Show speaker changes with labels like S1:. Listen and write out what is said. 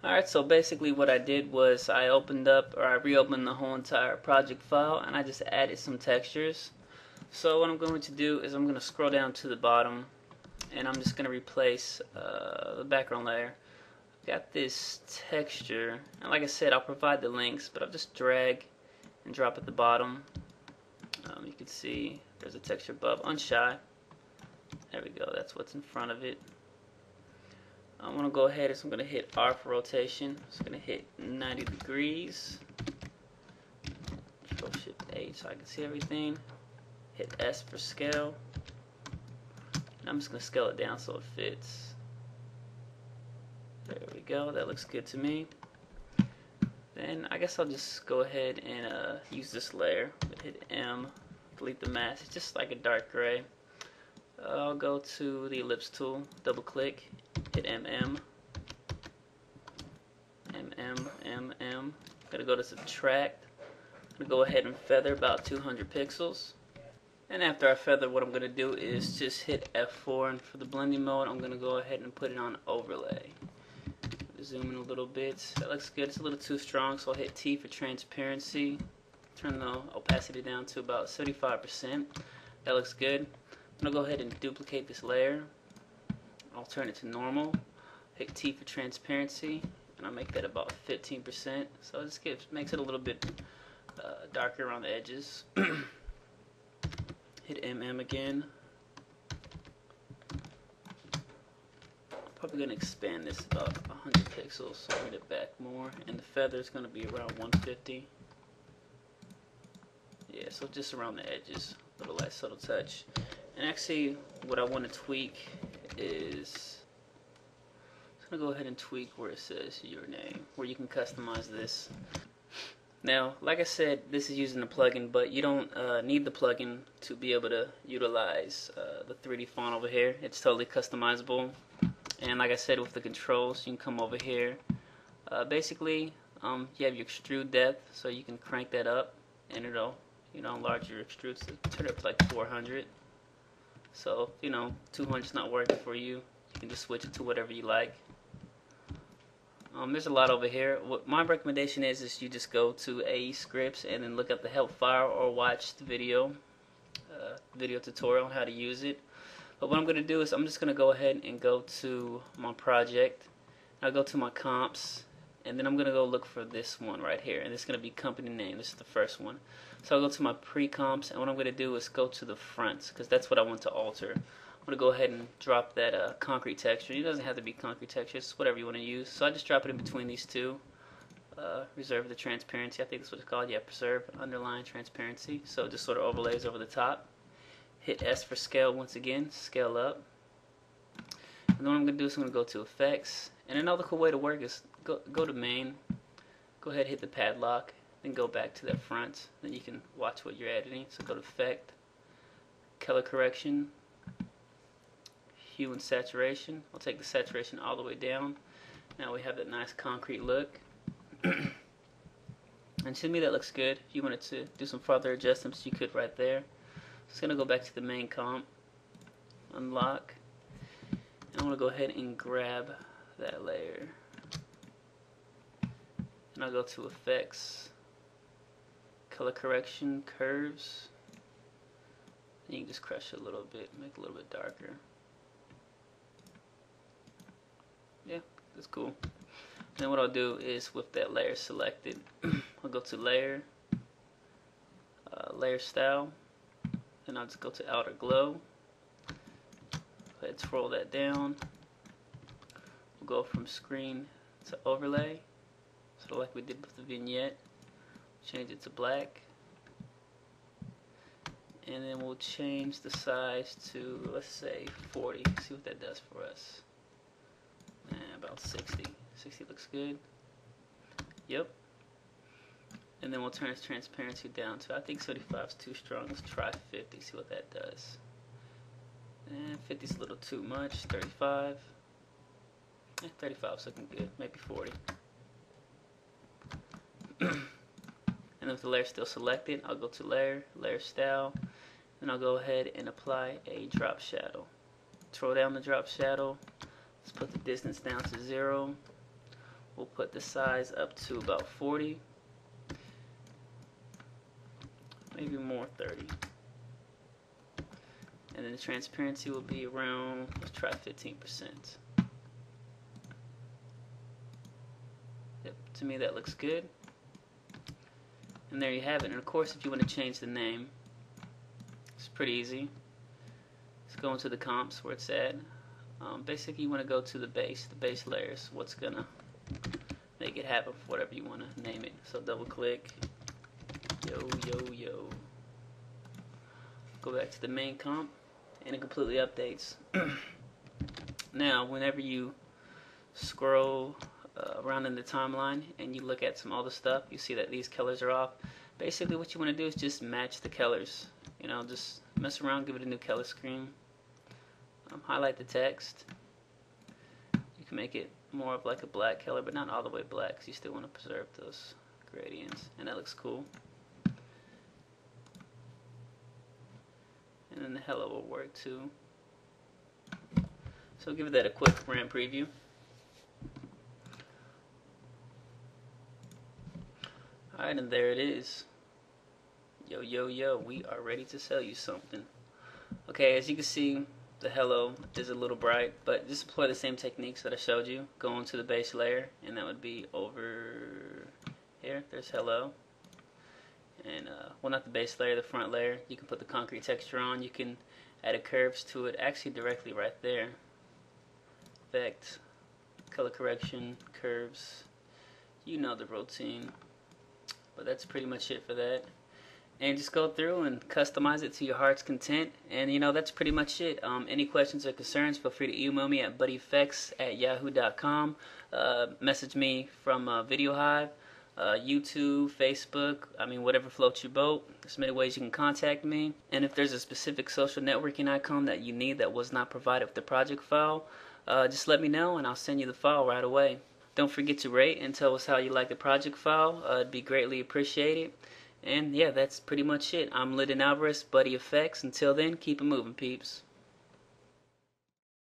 S1: Alright, so basically what I did was I reopened the whole entire project file, and I just added some textures. So what I'm going to do is I'm going to scroll down to the bottom, and I'm just going to replace the background layer. I've got this texture, and like I said, I'll provide the links, but I'll just drag and drop at the bottom. You can see there's a texture above, Unshy. There we go, that's what's in front of it. I'm going to go ahead and I'm going to hit R for rotation. So I'm going to hit 90 degrees. Control Shift H so I can see everything. Hit S for scale. And I'm just going to scale it down so it fits. There we go. That looks good to me. Then I guess I'll just go ahead and use this layer. Hit M, delete the mask. It's just like a dark gray. I'll go to the ellipse tool, double click, hit MM, Gotta go to subtract. I'm gonna go ahead and feather about 200 pixels. And after I feather, what I'm gonna do is just hit F4, and for the blending mode, I'm gonna go ahead and put it on overlay. Zoom in a little bit. That looks good. It's a little too strong, so I'll hit T for transparency. Turn the opacity down to about 75%. That looks good. I'm going to go ahead and duplicate this layer. I'll turn it to normal. Hit T for transparency, and I'll make that about 15%. So it just makes it a little bit darker around the edges. Hit MM again. Probably going to expand this about 100 pixels, so I'll get it back more. And the feather is going to be around 150. Yeah, so just around the edges, a little less subtle touch. And actually, what I want to tweak is, I'm going to go ahead and tweak where it says your name, where you can customize this. Now, like I said, this is using a plugin, but you don't need the plugin to be able to utilize the 3D font over here. It's totally customizable. And like I said, with the controls, you can come over here. Basically, you have your extrude depth, so you can crank that up, and it'll, enlarge your extrude. So turn it up to like 400. So, 200 is not working for you, you can just switch it to whatever you like. There's a lot over here. What my recommendation is you just go to AE Scripts and then look up the help file or watch the video tutorial on how to use it. But what I'm going to do is I'm just going to go ahead and go to my project. I'll go to my comps, and then I'm going to go look for this one right here, and this is going to be company name. This is the first one. So I'll go to my pre-comps, and what I'm going to do is go to the front, because that's what I want to alter. I'm going to go ahead and drop that concrete texture. It doesn't have to be concrete texture, it's whatever you want to use. So I just drop it in between these two. Reserve the transparency, I think that's what it's called. Yeah, preserve underline transparency. So it just sort of overlays over the top. Hit S for scale once again, scale up. And then what I'm going to do is I'm going to go to effects. And another cool way to work is go to main, go ahead and hit the padlock, then go back to that front. Then you can watch what you're editing. So go to effect, color correction, hue and saturation. I'll take the saturation all the way down. Now we have that nice concrete look. And to me that looks good. If you wanted to do some further adjustments, you could right there. Just going to go back to the main comp, unlock, and I want to go ahead and grab that layer. And I'll go to effects, color correction, curves, and you can just crush it a little bit, make it a little bit darker. Yeah, that's cool. And then what I'll do is with that layer selected, I'll go to layer, layer style. And I'll just go to outer glow. Go ahead and scroll that down. We'll go from screen to overlay. So like we did with the vignette. Change it to black. And then we'll change the size to, let's say, 40. See what that does for us. About 60. 60 looks good. Yep. And then we'll turn its transparency down to, I think 75 is too strong. Let's try 50, see what that does. And 50 is a little too much. 35. 35 is looking good. Maybe 40. And then with the layer still selected, I'll go to layer, layer style, and I'll go ahead and apply a drop shadow. Throw down the drop shadow. Let's put the distance down to 0. We'll put the size up to about 40, maybe more, 30. And then the transparency will be around, let's try 15%. Yep, to me that looks good. And there you have it. And of course, if you want to change the name, it's pretty easy. Let's go into the comps where it's at. Basically, you want to go to the base layer is what's gonna make it happen for whatever you want to name it. So double click, yo. Go back to the main comp, and it completely updates. Now, whenever you scroll around in the timeline and you look at some other stuff, you see that these colors are off. Basically, what you want to do is just match the colors. You know, just mess around, give it a new color scheme. Highlight the text. You can make it more of like a black color, but not all the way black, because you still want to preserve those gradients, and that looks cool. And then the hello will work too. So give that a quick brand preview. Alright, and there it is. Yo, we are ready to sell you something. Okay, as you can see, the hello is a little bright, but just apply the same techniques that I showed you. Go into the base layer, and that would be over here. There's hello. And, well, not the base layer, the front layer. You can put the concrete texture on. You can add a curves to it, actually directly right there. Effect, color correction, curves. You know the routine. But that's pretty much it for that. And just go through and customize it to your heart's content. And you know, that's pretty much it. Any questions or concerns, feel free to email me at buddyeffects@yahoo.com. Message me from VideoHive, YouTube, Facebook, whatever floats your boat. There's many ways you can contact me. And if there's a specific social networking icon that you need that was not provided with the project file, just let me know and I'll send you the file right away. Don't forget to rate and tell us how you like the project file. It'd be greatly appreciated. And yeah, that's pretty much it. I'm Lyndon Alvarez, Buddy Effects. Until then, keep it moving, peeps.